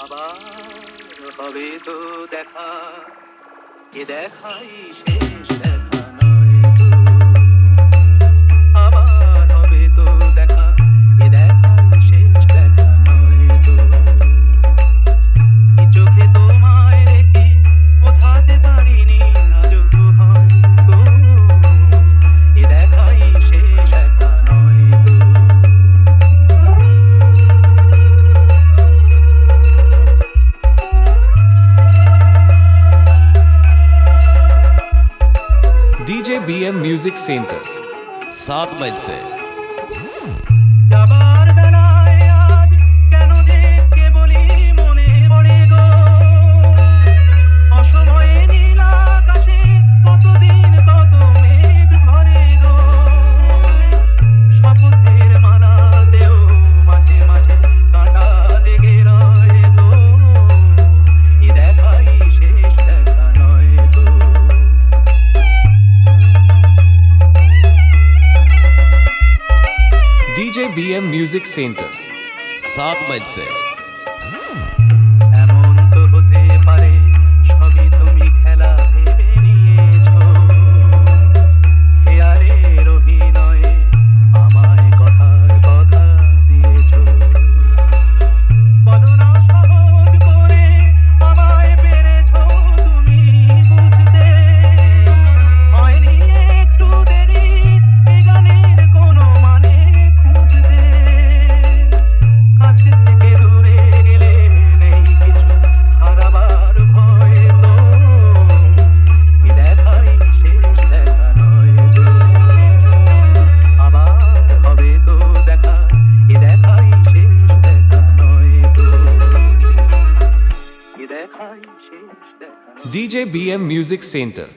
আবার হবে তো দেখা, এ দেখাই শেষ দেখা নয় তো। আবার হবে তো দেখা, এ দেখাই শেষ দেখা নয় তো। কি চোখে তোমায় রেখে বোঝাতে পারিনি আজও হয়তো, এ দেখাই শেষ দেখা নয় তো। DJ BM Music Center 7 mile से যাবার বেলায় আজ কেন যে কেবলই মনে পড়ে গো, অসময়ে নীল আকাশে কতদিন কত মেঘ ভরে গো। শপথের মালাতেও মাঝে মাঝে কাঁটা লেগে রয় গো, এ দেখাই শেষ দেখা নয় তো। DJ BM Music Center 7 mile से এমন তো হতে পারে সবই তুমি খেলা ভেবে নিয়েছো, খেয়ালের অভিনয়ে আমায় কথার কথা দিয়েছো। বলো না সহজ করে আমায় পেরেছো তুমি বুঝতে, হয়নি একটু দেরি এ গানের কোনো মানে খুঁজতে। কাছে থেকে দূরে গেলে নেই কিছু হারাবার ভয় তো, এ দেখাই শেষ দেখা নয় তো। আবার হবে তো দেখা, এ দেখাই শেষ দেখা নয় তো, এ দেখাই শেষ দেখা নয়। DJ BM Music Center